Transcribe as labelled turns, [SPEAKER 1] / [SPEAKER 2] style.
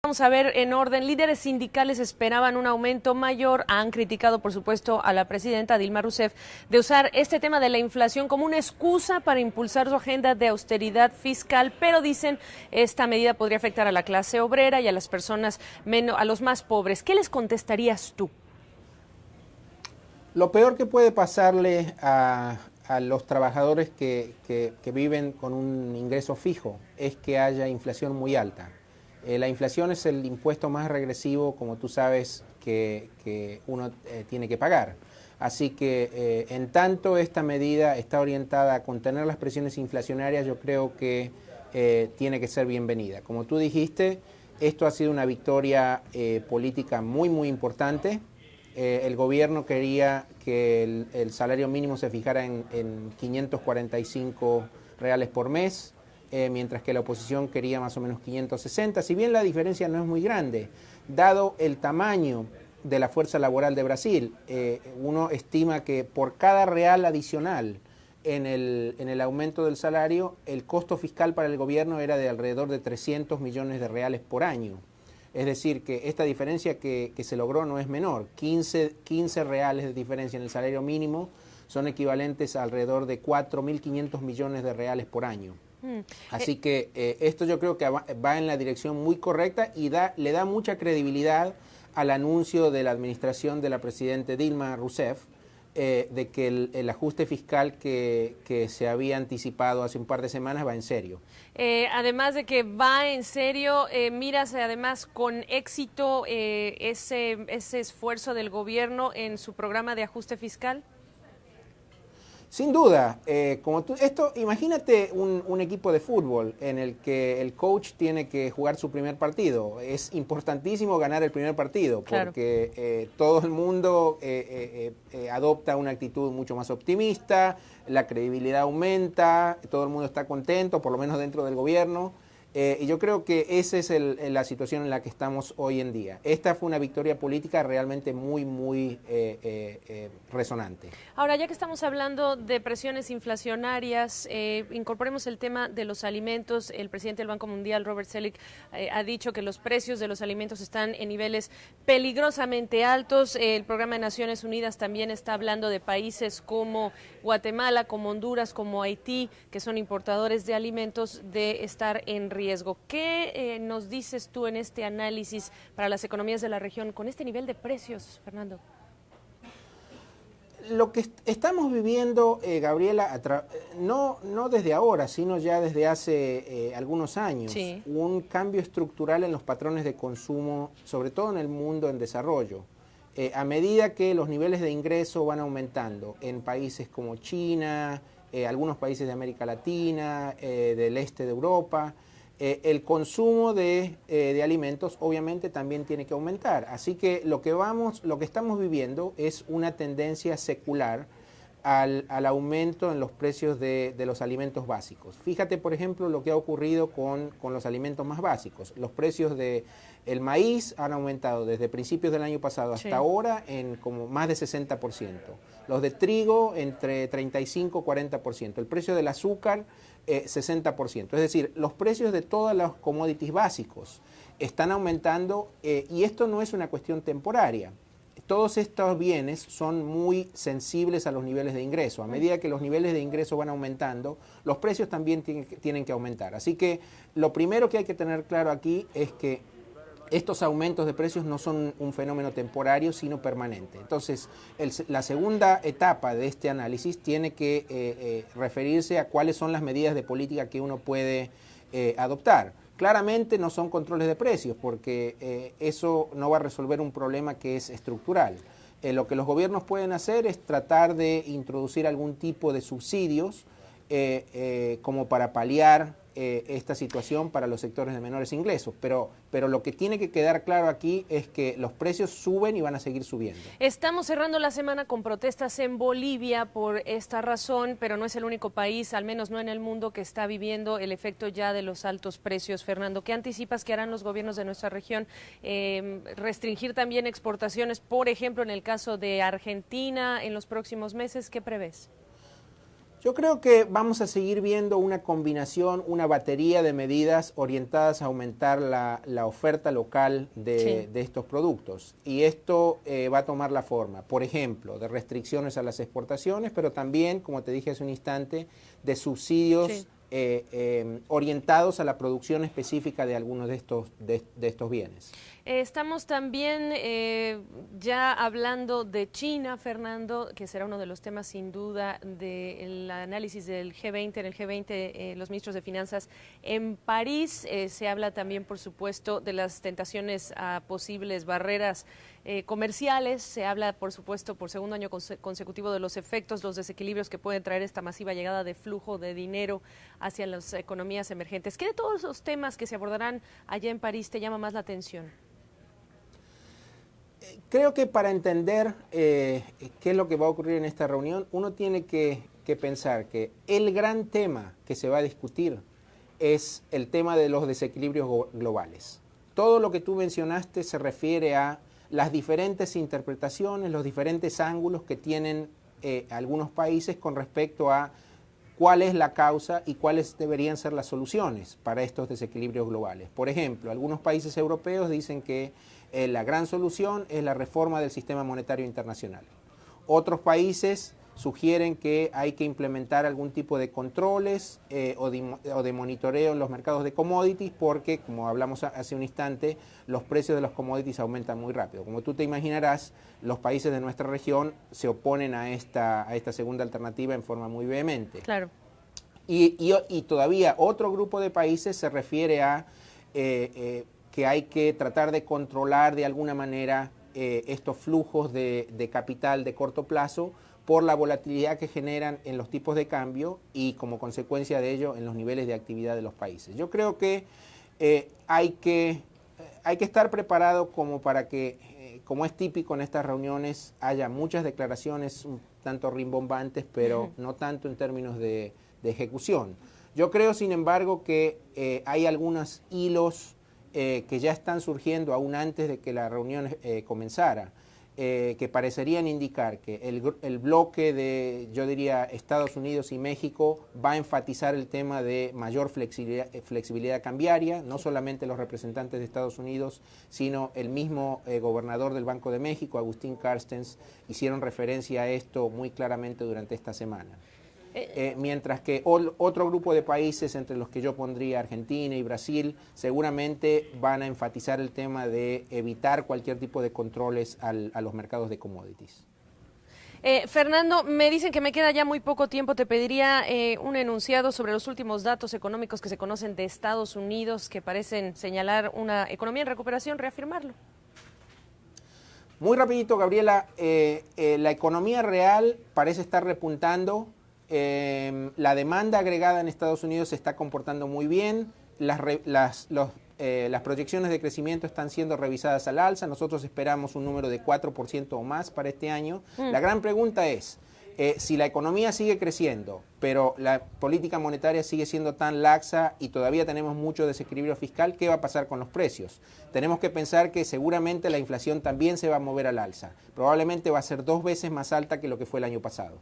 [SPEAKER 1] Vamos a ver en orden. Líderes sindicales esperaban un aumento mayor. Han criticado, por supuesto, a la presidenta Dilma Rousseff de usar este tema de la inflación como una excusa para impulsar su agenda de austeridad fiscal, pero dicen esta medida podría afectar a la clase obrera y a las personas a los más pobres. ¿Qué les contestarías tú?
[SPEAKER 2] Lo peor que puede pasarle a los trabajadores que viven con un ingreso fijo es que haya inflación muy alta. La inflación es el impuesto más regresivo, como tú sabes, que uno tiene que pagar. Así que en tanto esta medida está orientada a contener las presiones inflacionarias, yo creo que tiene que ser bienvenida. Como tú dijiste, esto ha sido una victoria política muy, muy importante. El gobierno quería que el salario mínimo se fijara en 545 reales por mes, mientras que la oposición quería más o menos 560. Si bien la diferencia no es muy grande, dado el tamaño de la fuerza laboral de Brasil, uno estima que por cada real adicional en el aumento del salario, el costo fiscal para el gobierno era de alrededor de 300 millones de reales por año. Es decir, que esta diferencia que se logró no es menor. 15 reales de diferencia en el salario mínimo son equivalentes a alrededor de 4.500 millones de reales por año. Así que esto yo creo que va en la dirección muy correcta y le da mucha credibilidad al anuncio de la administración de la presidenta Dilma Rousseff de que el ajuste fiscal que se había anticipado hace un par de semanas va en serio.
[SPEAKER 1] Además de que va en serio, miras además con éxito ese esfuerzo del gobierno en su programa de ajuste fiscal.
[SPEAKER 2] Sin duda, imagínate un equipo de fútbol en el que el coach tiene que jugar su primer partido. Es importantísimo ganar el primer partido porque claro, todo el mundo adopta una actitud mucho más optimista, la credibilidad aumenta, todo el mundo está contento, por lo menos dentro del gobierno. Y yo creo que esa es la situación en la que estamos hoy en día. Esta fue una victoria política realmente muy, muy resonante.
[SPEAKER 1] Ahora, ya que estamos hablando de presiones inflacionarias, incorporemos el tema de los alimentos. El presidente del Banco Mundial, Robert Selig, ha dicho que los precios de los alimentos están en niveles peligrosamente altos. El Programa de Naciones Unidas también está hablando de países como Guatemala, como Honduras, como Haití, que son importadores de alimentos, de estar en riesgo. ¿Qué nos dices tú en este análisis para las economías de la región con este nivel de precios, Fernando?
[SPEAKER 2] Lo que estamos viviendo, Gabriela, no desde ahora, sino ya desde hace algunos años, sí, un cambio estructural en los patrones de consumo, sobre todo en el mundo en desarrollo. A medida que los niveles de ingreso van aumentando en países como China, algunos países de América Latina, del este de Europa, el consumo de alimentos obviamente también tiene que aumentar. Así que lo que estamos viviendo es una tendencia secular al aumento en los precios de los alimentos básicos. Fíjate, por ejemplo, lo que ha ocurrido con los alimentos más básicos. Los precios del maíz han aumentado desde principios del año pasado hasta ahora en como más de 60%. Los de trigo entre 35 y 40%. El precio del azúcar 60%. Es decir, los precios de todos los commodities básicos están aumentando y esto no es una cuestión temporaria. Todos estos bienes son muy sensibles a los niveles de ingreso. A medida que los niveles de ingreso van aumentando, los precios también tienen que aumentar. Así que lo primero que hay que tener claro aquí es que estos aumentos de precios no son un fenómeno temporario, sino permanente. Entonces, la segunda etapa de este análisis tiene que referirse a cuáles son las medidas de política que uno puede adoptar. Claramente no son controles de precios, porque eso no va a resolver un problema que es estructural. Lo que los gobiernos pueden hacer es tratar de introducir algún tipo de subsidios como para paliar esta situación para los sectores de menores ingresos, pero lo que tiene que quedar claro aquí es que los precios suben y van a seguir subiendo.
[SPEAKER 1] Estamos cerrando la semana con protestas en Bolivia por esta razón, pero no es el único país, al menos no en el mundo, que está viviendo el efecto ya de los altos precios. Fernando, ¿qué anticipas que harán los gobiernos de nuestra región? ¿Restringir también exportaciones, por ejemplo, en el caso de Argentina en los próximos meses? ¿Qué prevés?
[SPEAKER 2] Yo creo que vamos a seguir viendo una combinación, una batería de medidas orientadas a aumentar la oferta local de estos productos. Y esto va a tomar la forma, por ejemplo, de restricciones a las exportaciones, pero también, como te dije hace un instante, de subsidios orientados a la producción específica de algunos de estos bienes.
[SPEAKER 1] Estamos también ya hablando de China, Fernando, que será uno de los temas sin duda del análisis del G20. En el G20 los ministros de finanzas en París. Se habla también, por supuesto, de las tentaciones a posibles barreras comerciales. Se habla, por supuesto, por segundo año consecutivo de los efectos, los desequilibrios que pueden traer esta masiva llegada de flujo de dinero hacia las economías emergentes. ¿Qué de todos los temas que se abordarán allá en París te llama más la atención?
[SPEAKER 2] Creo que para entender qué es lo que va a ocurrir en esta reunión, uno tiene que pensar que el gran tema que se va a discutir es el tema de los desequilibrios globales. Todo lo que tú mencionaste se refiere a las diferentes interpretaciones, los diferentes ángulos que tienen algunos países con respecto a cuál es la causa y cuáles deberían ser las soluciones para estos desequilibrios globales. Por ejemplo, algunos países europeos dicen que la gran solución es la reforma del sistema monetario internacional. Otros países sugieren que hay que implementar algún tipo de controles o de monitoreo en los mercados de commodities porque, como hablamos hace un instante, los precios de los commodities aumentan muy rápido. Como tú te imaginarás, los países de nuestra región se oponen a esta segunda alternativa en forma muy vehemente.
[SPEAKER 1] Claro.
[SPEAKER 2] Y todavía otro grupo de países se refiere a que hay que tratar de controlar de alguna manera estos flujos de capital de corto plazo por la volatilidad que generan en los tipos de cambio y como consecuencia de ello en los niveles de actividad de los países. Yo creo que hay que estar preparado como para que, como es típico en estas reuniones, haya muchas declaraciones un tanto rimbombantes, pero no tanto en términos de ejecución. Yo creo, sin embargo, que hay algunos hilos que ya están surgiendo aún antes de que la reunión comenzara, que parecerían indicar que el bloque de, yo diría, Estados Unidos y México va a enfatizar el tema de mayor flexibilidad cambiaria, no solamente los representantes de Estados Unidos, sino el mismo gobernador del Banco de México, Agustín Carstens, hicieron referencia a esto muy claramente durante esta semana. Mientras que otro grupo de países, entre los que yo pondría Argentina y Brasil, seguramente van a enfatizar el tema de evitar cualquier tipo de controles a los mercados de commodities.
[SPEAKER 1] Fernando, me dicen que me queda ya muy poco tiempo. Te pediría un enunciado sobre los últimos datos económicos que se conocen de Estados Unidos que parecen señalar una economía en recuperación, reafirmarlo.
[SPEAKER 2] Muy rapidito, Gabriela, la economía real parece estar repuntando. La demanda agregada en Estados Unidos se está comportando muy bien, las proyecciones de crecimiento están siendo revisadas al alza, nosotros esperamos un número de 4% o más para este año. La gran pregunta es, si la economía sigue creciendo, pero la política monetaria sigue siendo tan laxa y todavía tenemos mucho desequilibrio fiscal, ¿qué va a pasar con los precios? Tenemos que pensar que seguramente la inflación también se va a mover al alza, probablemente va a ser 2 veces más alta que lo que fue el año pasado.